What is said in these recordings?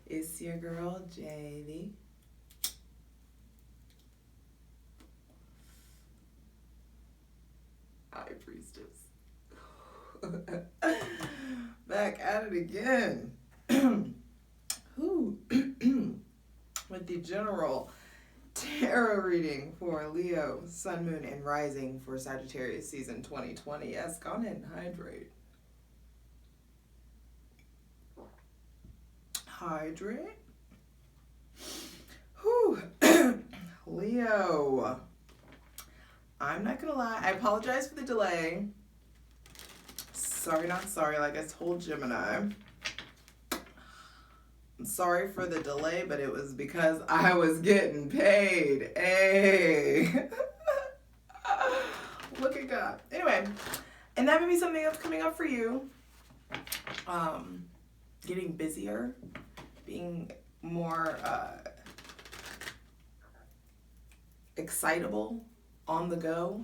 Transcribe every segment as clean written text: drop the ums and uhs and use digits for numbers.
It's your girl, Javy. High Priestess. Back at it again. With the general tarot reading for Leo, Sun, Moon, and Rising for Sagittarius season 2020. Yes, go ahead and hydrate. Hydrate. Whew. Leo. I'm not gonna lie, I apologize for the delay. Sorry, not sorry, like I told Gemini. I'm sorry for the delay, but it was because I was getting paid. Hey. Look at God. Anyway, and that may be something that's coming up for you. Getting busier, being more excitable, on the go,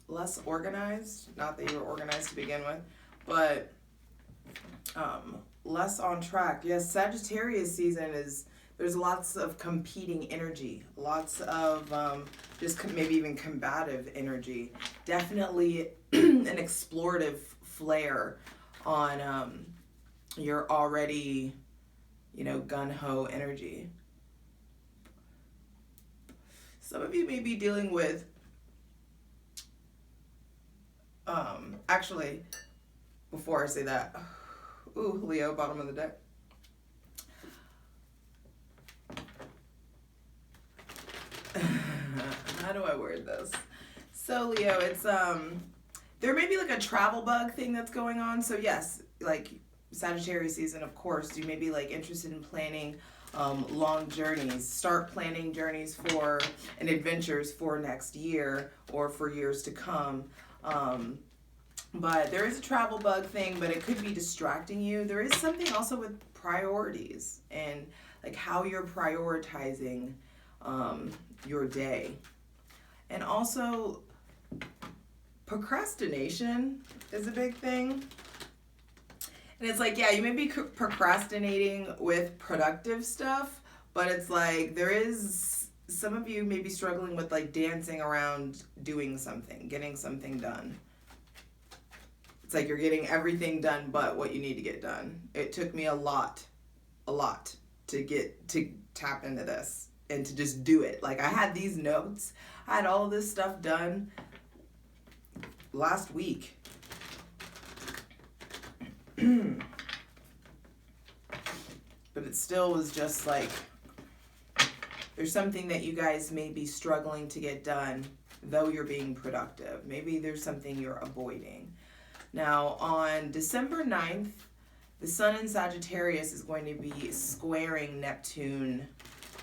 less organized. Not that you were organized to begin with, but less on track. Yes, Sagittarius season there's lots of competing energy, lots of just maybe even combative energy. Definitely an explorative flair on your already, gung-ho energy. Some of you may be dealing with, actually, before I say that, ooh, Leo, bottom of the deck. How do I word this? So Leo, it's, there may be like a travel bug thing that's going on. So yes, like Sagittarius season, of course, you may be like interested in planning long journeys. Start planning journeys for and adventures for next year or for years to come. But there is a travel bug thing, but it could be distracting you. There is something also with priorities and like how you're prioritizing your day. And also procrastination is a big thing. And it's like, yeah, you may be procrastinating with productive stuff, but it's like there is, some of you may be struggling with like dancing around doing something, getting something done. It's like you're getting everything done but what you need to get done. It took me a lot to tap into this and to just do it. Like I had these notes, I had all this stuff done last week. But it still was just like, there's something that you guys may be struggling to get done, though you're being productive. Maybe there's something you're avoiding. Now, on December 9th, the Sun in Sagittarius is going to be squaring Neptune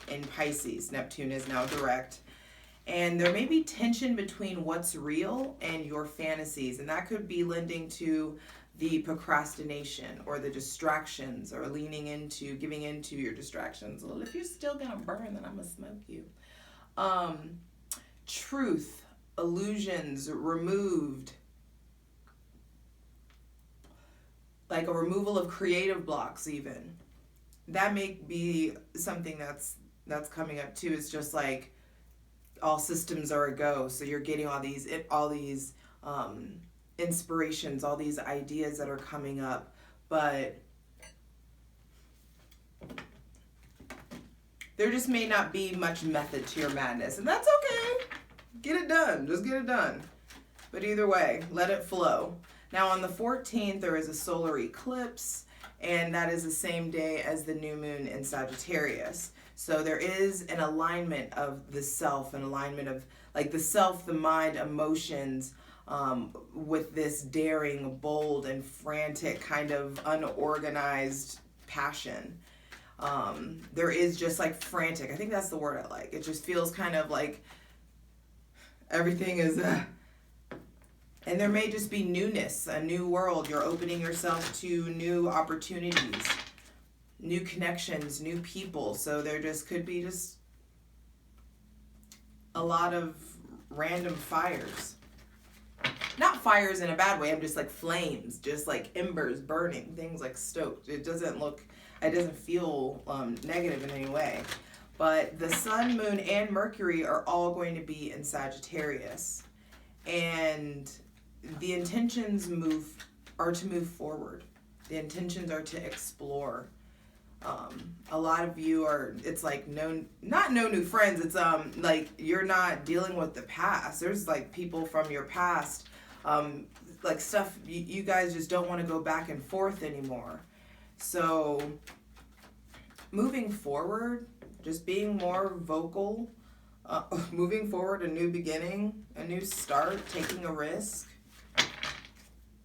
in Pisces. Neptune is now direct. And there may be tension between what's real and your fantasies. And that could be lending to the procrastination or the distractions or leaning into, giving into your distractions. Well, if you're still gonna burn, then I'm gonna smoke you. Truth, illusions removed. Like a removal of creative blocks even. That may be something that's coming up too. It's just like all systems are a go. So you're getting all these inspirations, all these ideas that are coming up, but there just may not be much method to your madness, and that's okay. Get it done. Just get it done. But either way, let it flow. Now on the 14th, there is a solar eclipse, and that is the same day as the new moon in Sagittarius. So there is an alignment of the self, an alignment of like the self, the mind, emotions, with this daring, bold, and frantic kind of unorganized passion. There is just like frantic. I think that's the word I like. It just feels kind of like everything is, and there may just be newness, a new world. You're opening yourself to new opportunities, new connections, new people. So there just could be just a lot of random fires. Not not fires in a bad way. I'm just like flames, just like embers burning, things like stoked. It doesn't feel negative in any way. But the sun, moon, and Mercury are all going to be in Sagittarius. And the intentions are to move forward. The intentions are to explore. A lot of you are, it's like not no new friends. It's like you're not dealing with the past. There's like people from your past, like stuff you guys just don't want to go back and forth anymore. So moving forward, just being more vocal, moving forward, a new beginning, a new start, taking a risk.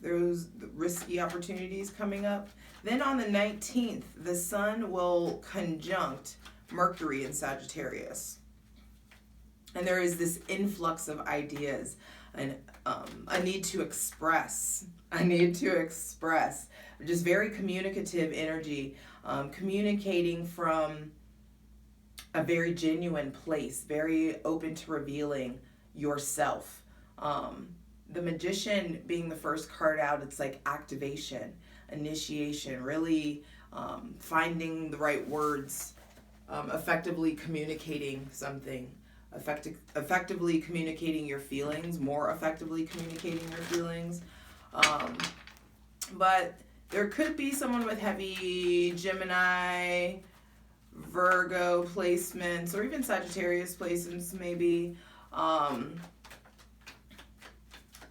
There's risky opportunities coming up. Then on the 19th, the sun will conjunct Mercury in Sagittarius. And there is this influx of ideas and a need to express. Just very communicative energy, communicating from a very genuine place, very open to revealing yourself. The Magician being the first card out, it's like activation, initiation, really finding the right words, effectively communicating something, effectively communicating your feelings, more effectively communicating your feelings. But there could be someone with heavy Gemini, Virgo placements, or even Sagittarius placements maybe,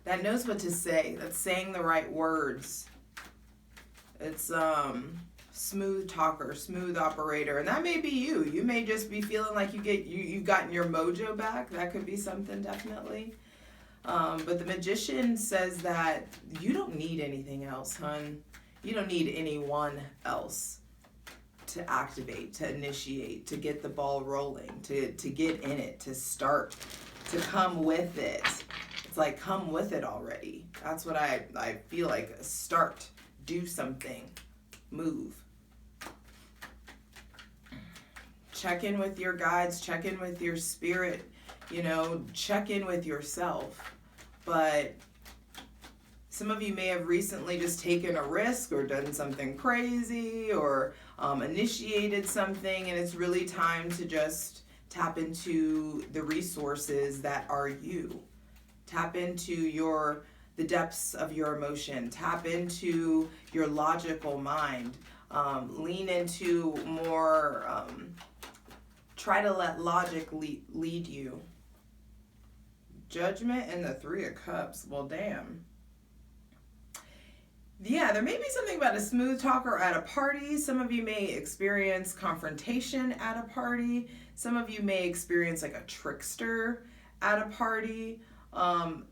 that knows what to say, that's saying the right words. It's smooth talker, smooth operator, and that may be you. You may just be feeling like you've gotten your mojo back. That could be something, definitely. But the Magician says that you don't need anything else, hun. You don't need anyone else to activate, to initiate, to get the ball rolling, to get in it, to start, to come with it. It's like, come with it already. That's what I feel like. Start, do something, move. Check in with your guides, check in with your spirit, check in with yourself. But some of you may have recently just taken a risk or done something crazy or initiated something, and it's really time to just tap into the resources that are you. Tap into the depths of your emotion. Tap into your logical mind. Lean into more, try to let logic lead you. Judgment and the Three of Cups. Well, damn. Yeah, there may be something about a smooth talker at a party. Some of you may experience confrontation at a party. Some of you may experience like a trickster at a party.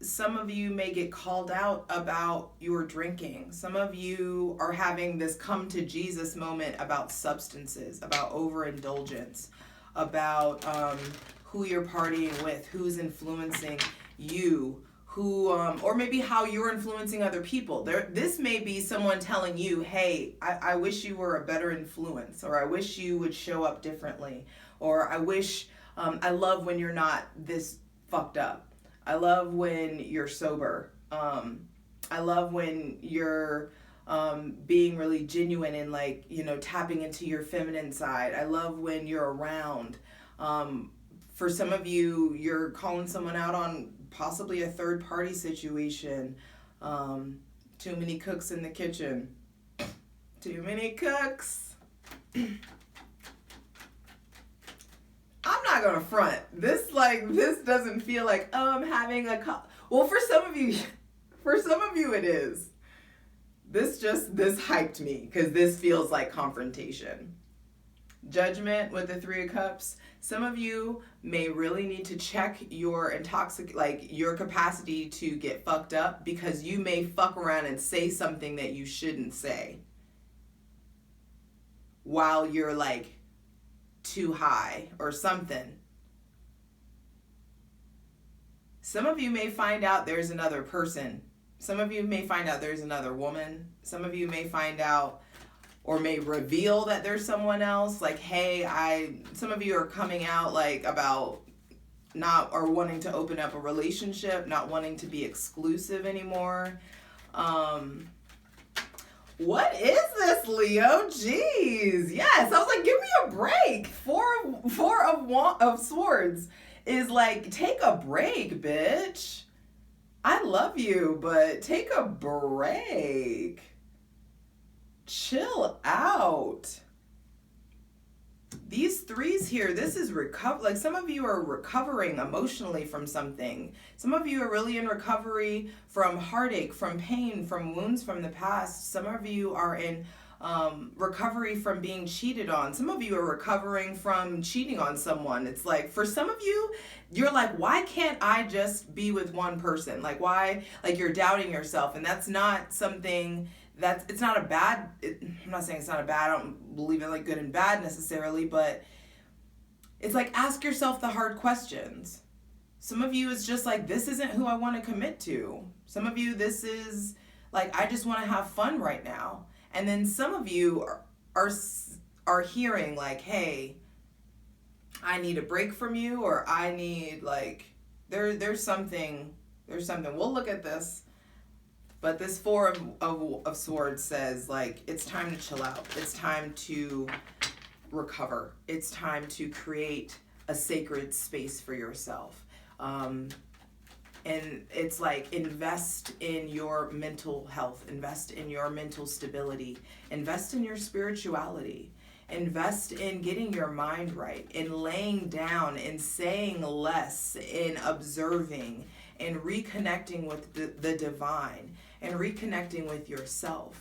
Some of you may get called out about your drinking. Some of you are having this come to Jesus moment about substances, about overindulgence, about who you're partying with, who's influencing you, who, or maybe how you're influencing other people. This may be someone telling you, hey, I wish you were a better influence, or I wish you would show up differently, or I wish, I love when you're not this fucked up. I love when you're sober. I love when you're being really genuine and like, tapping into your feminine side. I love when you're around. For some of you, you're calling someone out on possibly a third party situation. Too many cooks in the kitchen. Too many cooks. I'm not gonna front. This doesn't feel like, I'm having well, for some of you it is. This hyped me because this feels like confrontation. Judgment with the Three of Cups. Some of you may really need to check your your capacity to get fucked up, because you may fuck around and say something that you shouldn't say while you're like too high or something. Some of you may find out there's another person. Some of you may find out there's another woman. Some of you may find out or may reveal that there's someone else. Like, hey, some of you are coming out like about or wanting to open up a relationship, not wanting to be exclusive anymore. What is this, Leo? Jeez. Yes. I was like, give me a break. Four of Swords is like, take a break, bitch. I love you, but take a break. Chill out. These threes here, this is like some of you are recovering emotionally from something. Some of you are really in recovery from heartache, from pain, from wounds from the past. Some of you are in recovery from being cheated on. Some of you are recovering from cheating on someone. It's like, for some of you, you're like, why can't I just be with one person? Like, why? Like, you're doubting yourself, and that's not something it's not a bad, I'm not saying it's not a bad, I don't believe in like good and bad necessarily, but it's like, ask yourself the hard questions. Some of you is just like, this isn't who I want to commit to. Some of you, this is like, I just want to have fun right now. And then some of you are hearing like, hey, I need a break from you, or I need like, there's something, we'll look at this. But this Four of Swords says, like, it's time to chill out. It's time to recover. It's time to create a sacred space for yourself. And it's like, invest in your mental health. Invest in your mental stability. Invest in your spirituality. Invest in getting your mind right. In laying down, in saying less, in observing, in reconnecting with the divine. And reconnecting with yourself.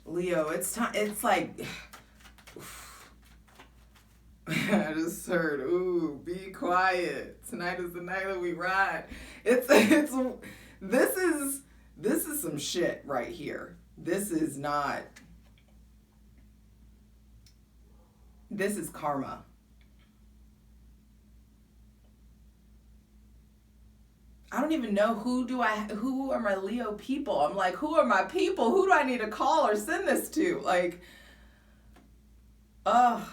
Leo, it's time. It's like, I just heard, ooh, be quiet. Tonight is the night that we ride. This is some shit right here. This is karma. I don't even know who are my Leo people. I'm like, who are my people? Who do I need to call or send this to? Like, Alyssa,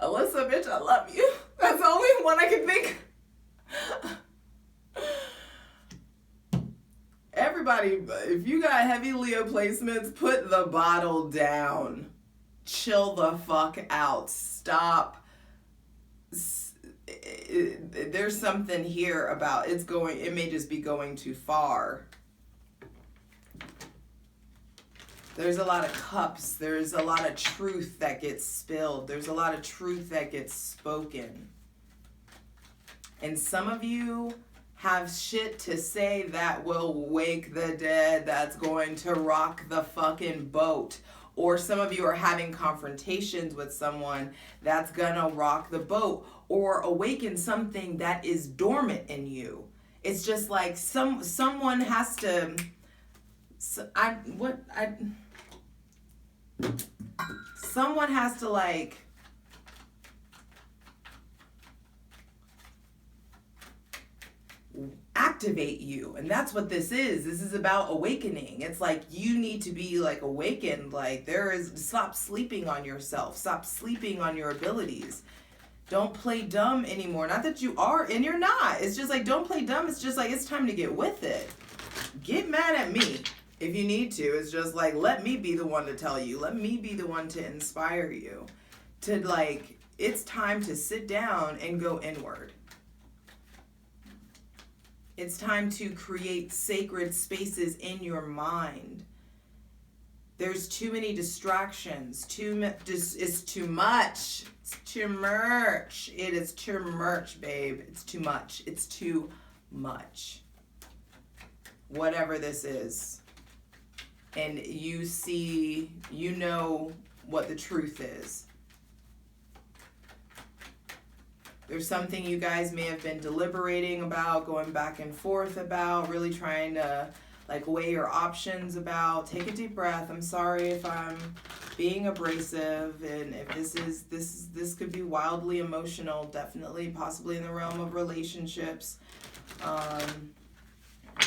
bitch, I love you. That's the only one I can think. Everybody, if you got heavy Leo placements, put the bottle down. Chill the fuck out. Stop. There's something here about it may just be going too far. There's a lot of cups. There's a lot of truth that gets spilled. There's a lot of truth that gets spoken. And some of you have shit to say that will wake the dead, that's going to rock the fucking boat. Or some of you are having confrontations with someone that's gonna rock the boat or awaken something that is dormant in you. It's just like someone has to. Someone has to like. Activate you, and that's what this is. This is about awakening. It's like you need to be like awakened. Like stop sleeping on yourself. Stop sleeping on your abilities. Don't play dumb anymore. Not that you are, and you're not. It's just like, don't play dumb. It's just like, it's time to get with it. Get mad at me if you need to. It's just like, let me be the one to tell you. Let me be the one to inspire you. To like, it's time to sit down and go inward. It's time to create sacred spaces in your mind. There's too many distractions. It's too much. It's too much. It is too much, babe. It's too much. It's too much. Whatever this is. And you know what the truth is. There's something you guys may have been deliberating about, going back and forth about, really trying to like weigh your options about. Take a deep breath. I'm sorry if I'm being abrasive, and if this could be wildly emotional, definitely, possibly in the realm of relationships.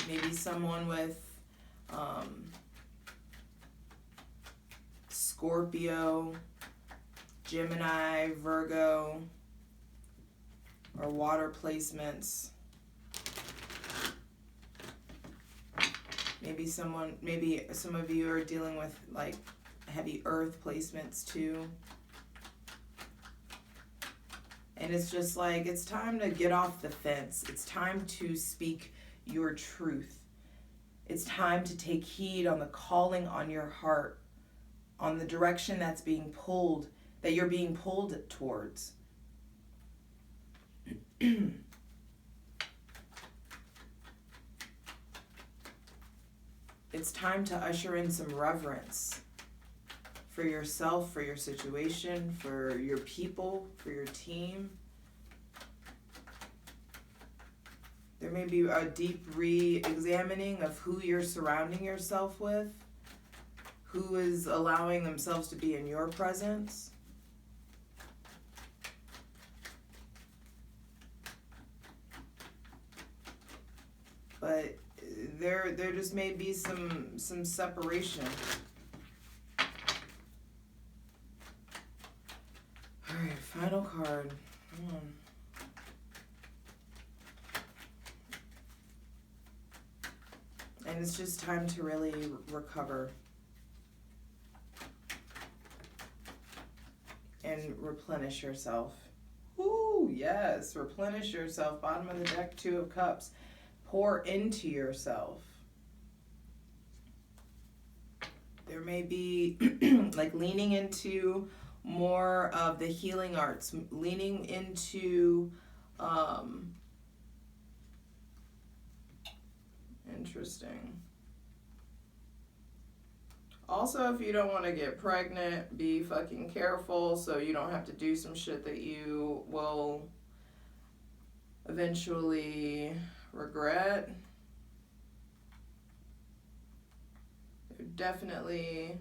Maybe someone with Scorpio, Gemini, Virgo. or water placements. Maybe some of you are dealing with like heavy earth placements too. And it's just like, it's time to get off the fence. It's time to speak your truth. It's time to take heed on the calling on your heart, on the direction that's being pulled, that you're being pulled towards. It's time to usher in some reverence for yourself, for your situation, for your people, for your team. There may be a deep re-examining of who you're surrounding yourself with, who is allowing themselves to be in your presence. But there just may be some separation. All right, final card. Come on. And it's just time to really recover and replenish yourself. Ooh, yes, replenish yourself. Bottom of the deck, 2 of Cups. Pour into yourself. There may be like leaning into more of the healing arts, leaning into interesting. Also, if you don't want to get pregnant, be fucking careful so you don't have to do some shit that you will eventually regret. There definitely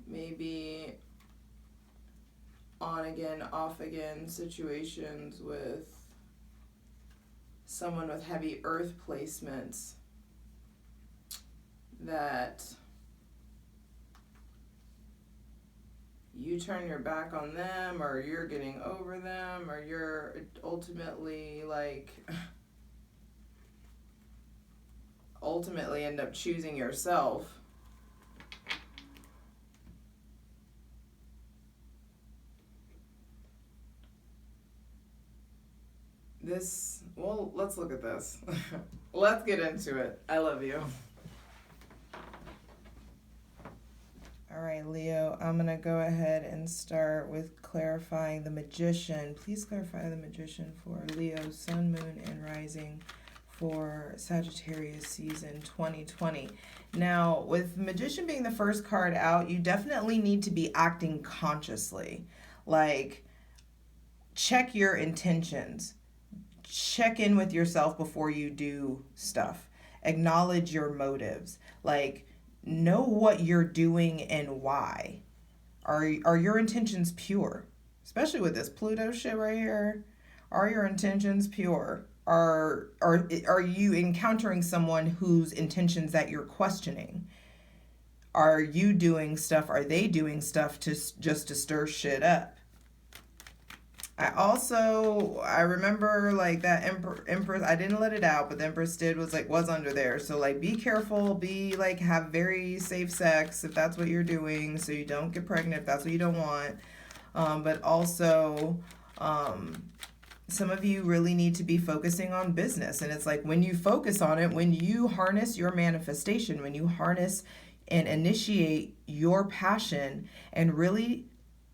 maybe on again, off again situations with someone with heavy earth placements that you turn your back on them, or you're getting over them, or you're ultimately end up choosing yourself. Well, let's look at this. Let's get into it. I love you. All right, Leo, I'm going to go ahead and start with clarifying the Magician. Please clarify the Magician for Leo, Sun, Moon, and Rising for Sagittarius season 2020. Now, with Magician being the first card out, you definitely need to be acting consciously. Like, check your intentions. Check in with yourself before you do stuff. Acknowledge your motives. Like, know what you're doing and why. Are your intentions pure? Especially with this Pluto shit right here. Are your intentions pure? Are you encountering someone whose intentions that you're questioning? Are you doing stuff? Are they doing stuff just to stir shit up? I remember like that Empress, I didn't let it out, but the Empress was under there. So like, be careful, have very safe sex if that's what you're doing, so you don't get pregnant if that's what you don't want. But also, some of you really need to be focusing on business. And it's like, when you focus on it, when you harness your manifestation, when you harness and initiate your passion and really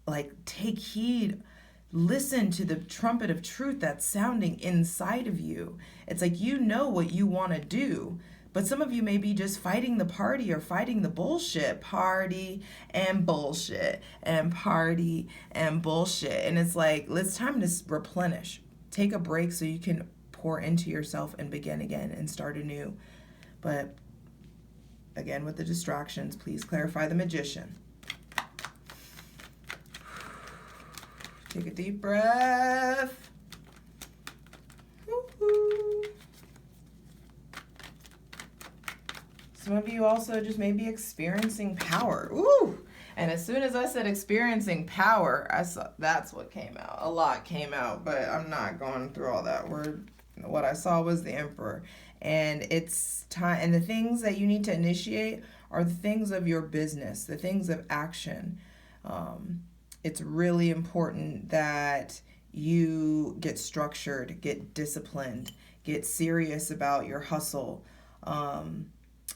like take heed, listen to the trumpet of truth that's sounding inside of you. It's like, you know what you want to do, but some of you may be just fighting the party or fighting the bullshit. Party and bullshit and party and bullshit. And it's like, it's time to replenish. Take a break so you can pour into yourself and begin again and start anew. But again, with the distractions, please clarify the Magician. Take a deep breath. Woo-hoo. Some of you also just may be experiencing power. Ooh. And as soon as I said experiencing power, I saw that's what came out. A lot came out, but I'm not going through all that. What I saw was the Emperor. And it's time, and the things that you need to initiate are the things of your business, the things of action. It's really important that you get structured, get disciplined, get serious about your hustle.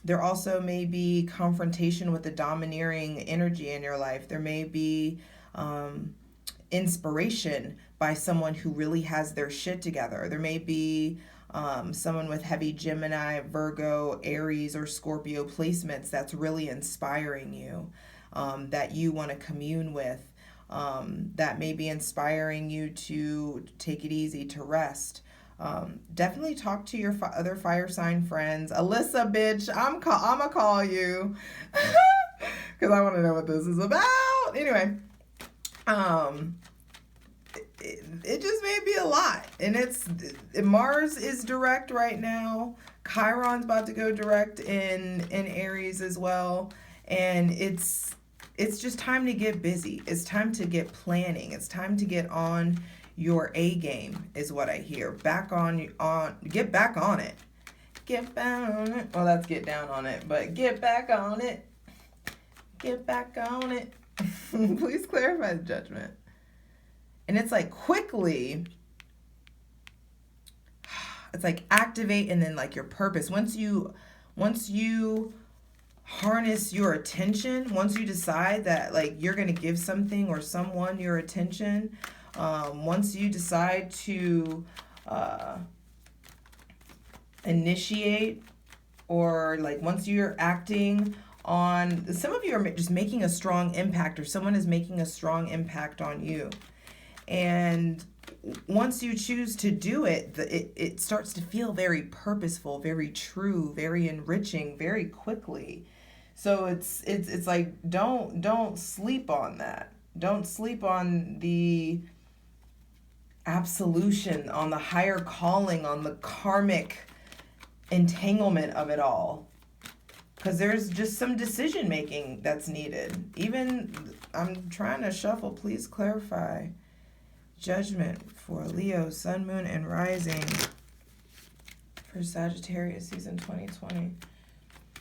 There also may be confrontation with the domineering energy in your life. There may be inspiration by someone who really has their shit together. There may be someone with heavy Gemini, Virgo, Aries, or Scorpio placements that's really inspiring you, that you want to commune with, that may be inspiring you to take it easy, to rest. Definitely talk to your other fire sign friends. Alyssa, bitch, I'm gonna call you because I want to know what this is about. Anyway, it just may be a lot, and Mars is direct right now. Chiron's about to go direct in Aries as well, and it's just time to get busy. It's time to get planning. It's time to get on your A game, is what I hear. Get back on it. Get back on it. Well, that's get down on it, but get back on it. Get back on it. Please clarify the judgment. And it's like quickly, it's like activate, and then like your purpose. Once you harness your attention, once you decide that like you're going to give something or someone your attention, once you decide to initiate, or like once you're acting on, some of you are just making a strong impact, or someone is making a strong impact on you. And once you choose to do it, it starts to feel very purposeful, very true, very enriching, very quickly. So it's like don't sleep on that. Don't sleep on the absolution, on the higher calling, on the karmic entanglement of it all. Because there's just some decision making that's needed. Even, I'm trying to shuffle, please clarify. Judgment for Leo, Sun, Moon, and Rising for Sagittarius season 2020.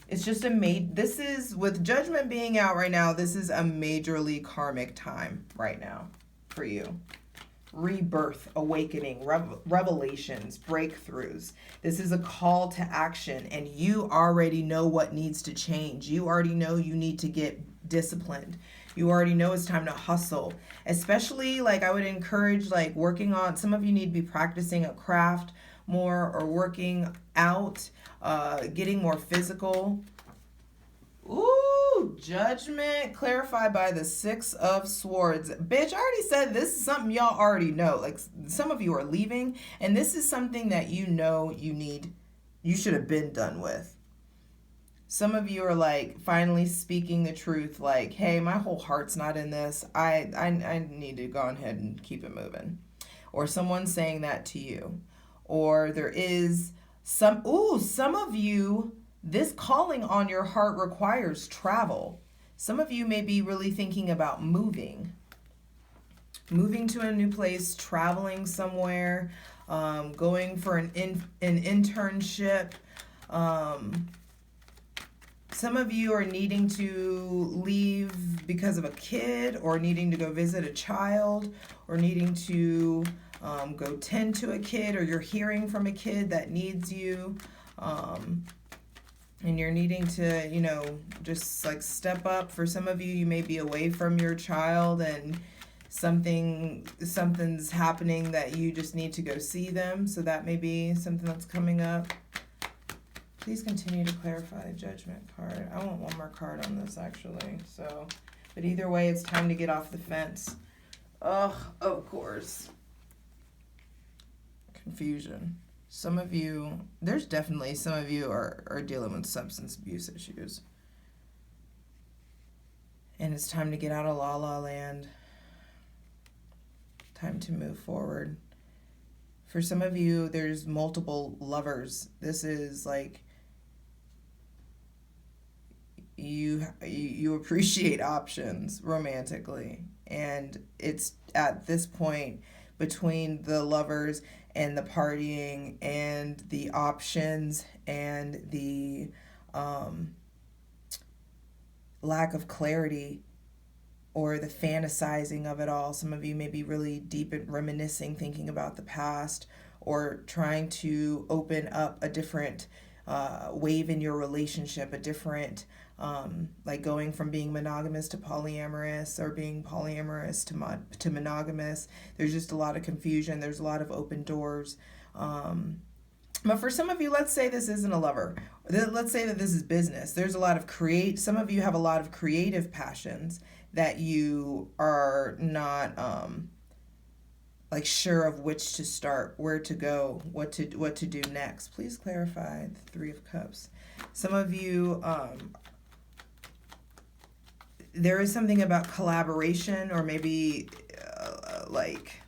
It's just this is, with Judgment being out right now, this is a majorly karmic time right now for you. Rebirth, awakening, revelations, breakthroughs. This is a call to action, and you already know what needs to change. You already know you need to get disciplined. You already know it's time to hustle. Especially, like, I would encourage, like, working on, some of you need to be practicing a craft more, or working out, getting more physical. Ooh, Judgment clarified by the Six of Swords. Bitch, I already said this is something y'all already know. Like, some of you are leaving, and this is something that you know you should have been done with. Some of you are like finally speaking the truth, like, hey, my whole heart's not in this. I need to go ahead and keep it moving. Or someone's saying that to you. Or there is some of you, this calling on your heart requires travel. Some of you may be really thinking about moving to a new place, traveling somewhere, going for an internship. Some of you are needing to leave because of a kid, or needing to go visit a child, or needing to go tend to a kid, or you're hearing from a kid that needs you. And you're needing to, just like step up. For some of you, you may be away from your child, and something's happening that you just need to go see them. So that may be something that's coming up. Please continue to clarify the Judgment card. I want one more card on this, actually. So, but either way, it's time to get off the fence. Ugh, of course. Confusion. Some of you, there's definitely some of you are dealing with substance abuse issues. And it's time to get out of La La Land. Time to move forward. For some of you, there's multiple lovers. This is like, you appreciate options romantically, and it's at this point between the lovers and the partying and the options and the lack of clarity or the fantasizing of it all. Some of you may be really deep in reminiscing, thinking about the past, or trying to open up a different wave in your relationship, a different, like going from being monogamous to polyamorous, or being polyamorous to monogamous. There's just a lot of confusion. There's a lot of open doors. But for some of you, let's say this isn't a lover. Let's say that this is business. There's a lot of some of you have a lot of creative passions that you are not like sure of which to start, where to go, what to do next. Please clarify the Three of Cups. Some of you, there is something about collaboration, or maybe like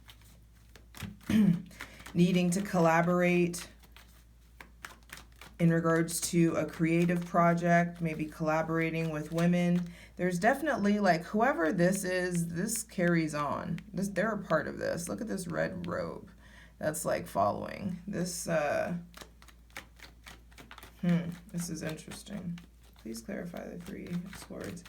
needing to collaborate in regards to a creative project, maybe collaborating with women. There's definitely, like, whoever this is, this carries on. They're a part of this. Look at this red robe that's like following. This this is interesting. Please clarify the Three of Swords.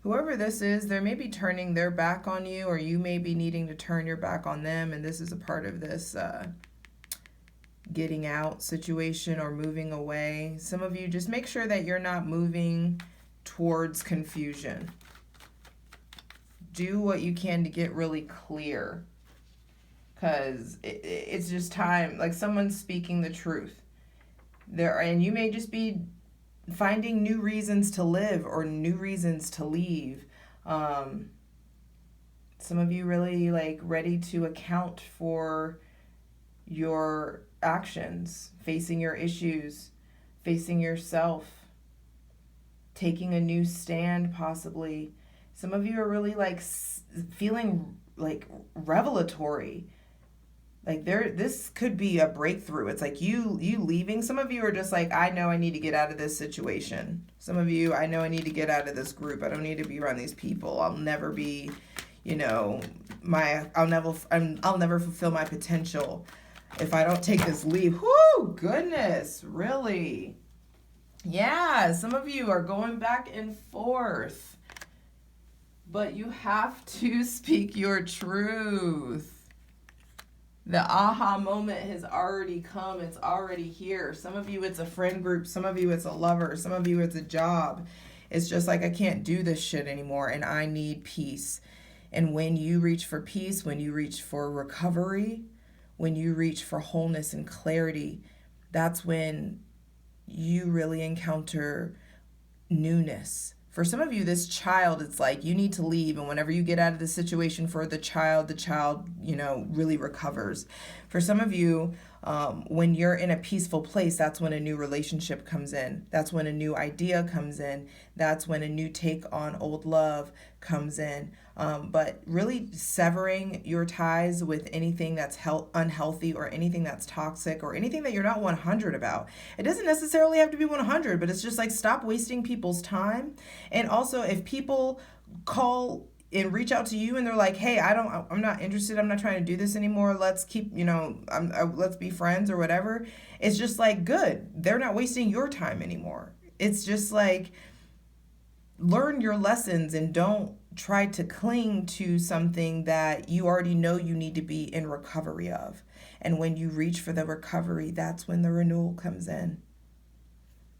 Whoever this is, they may be turning their back on you, or you may be needing to turn your back on them, and this is a part of this getting out situation or moving away. Some of you, just make sure that you're not moving towards confusion. Do what you can to get really clear, because it's just time. Like, someone's speaking the truth there, and you may just be finding new reasons to live or new reasons to leave. Some of you really like ready to account for your actions, facing your issues, facing yourself, taking a new stand possibly. Some of you are really like feeling like revelatory. Like this could be a breakthrough. It's like you leaving. Some of you are just like, I know I need to get out of this situation. Some of you, I know I need to get out of this group. I don't need to be around these people. I'll never be, I'll never fulfill my potential if I don't take this leave. Whoo, goodness, really? Yeah, some of you are going back and forth, but you have to speak your truth. The aha moment has already come. It's already here. Some of you, it's a friend group. Some of you, it's a lover. Some of you, it's a job. It's just like, I can't do this shit anymore, and I need peace. And when you reach for peace, when you reach for recovery, when you reach for wholeness and clarity, that's when you really encounter newness. For some of you, this child, it's like you need to leave, and whenever you get out of the situation for the child, really recovers. For some of you, when you're in a peaceful place, that's when a new relationship comes in. That's when a new idea comes in. That's when a new take on old love comes in. But really severing your ties with anything that's unhealthy, or anything that's toxic, or anything that you're not 100 about. It doesn't necessarily have to be 100, but it's just like, stop wasting people's time. And also, if people call and reach out to you and they're like, hey, I'm not interested. I'm not trying to do this anymore. Let's keep, let's be friends or whatever. It's just like, good. They're not wasting your time anymore. It's just like, learn your lessons and don't try to cling to something that you already know you need to be in recovery of. And when you reach for the recovery, that's when the renewal comes in.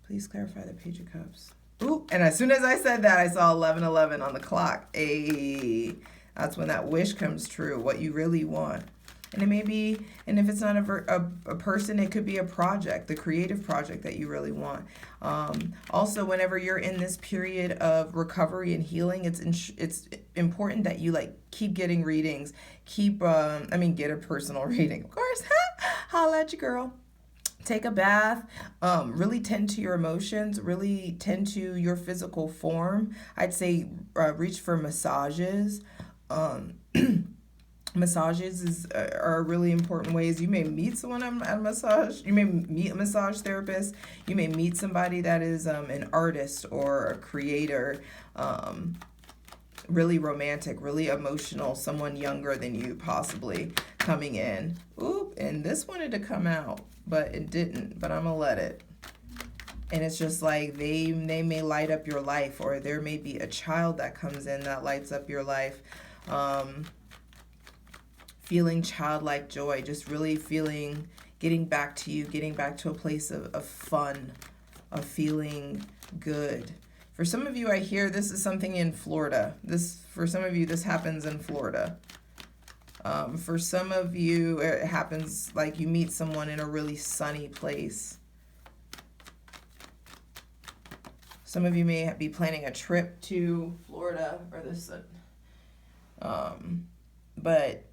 Please clarify the Page of Cups. Ooh, and as soon as I said that, I saw 11:11 on the clock. That's when that wish comes true, what you really want. And it may be, and if it's not a person, it could be a project, the creative project that you really want. Also, whenever you're in this period of recovery and healing, it's important that you keep getting readings, get a personal reading, of course. Holla at your girl. Take a bath, really tend to your emotions, really tend to your physical form. I'd say reach for massages. Massages are really important ways. You may meet someone at a massage. You may meet a massage therapist. You may meet somebody that is an artist or a creator, really romantic, really emotional, someone younger than you possibly coming in. Oop, and this wanted to come out, but it didn't, but I'm going to let it. And it's just like they may light up your life, or there may be a child that comes in that lights up your life. Feeling childlike joy, just really feeling, getting back to you, getting back to a place of fun, of feeling good. For some of you, I hear this is something in Florida. For some of you, this happens in Florida. For some of you, it happens like you meet someone in a really sunny place. Some of you may be planning a trip to Florida or this, but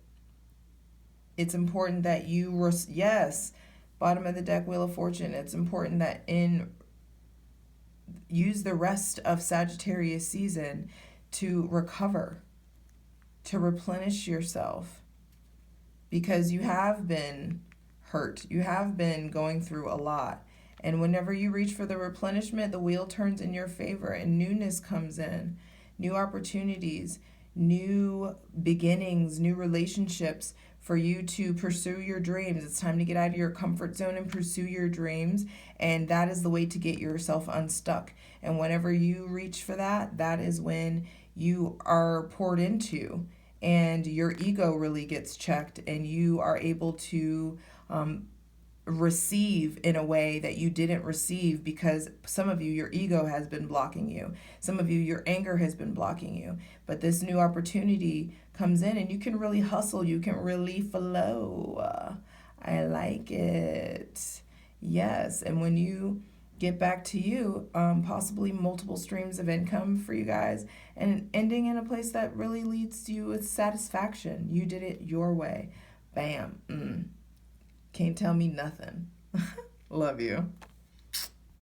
it's important that you were, yes, bottom of the deck, Wheel of Fortune. It's important that use the rest of Sagittarius season to recover, to replenish yourself, because you have been hurt. You have been going through a lot. And whenever you reach for the replenishment, the wheel turns in your favor and newness comes in, new opportunities, new beginnings, new relationships for you to pursue your dreams. It's time to get out of your comfort zone and pursue your dreams. And that is the way to get yourself unstuck. And whenever you reach for that, that is when you are poured into and your ego really gets checked and you are able to receive in a way that you didn't receive, because some of you, your ego has been blocking you. Some of you, your anger has been blocking you. But this new opportunity comes in and you can really hustle. You can really flow. I like it. Yes. And when you get back to you, possibly multiple streams of income for you guys, and ending in a place that really leads to you with satisfaction. You did it your way. Bam. Can't tell me nothing. Love you.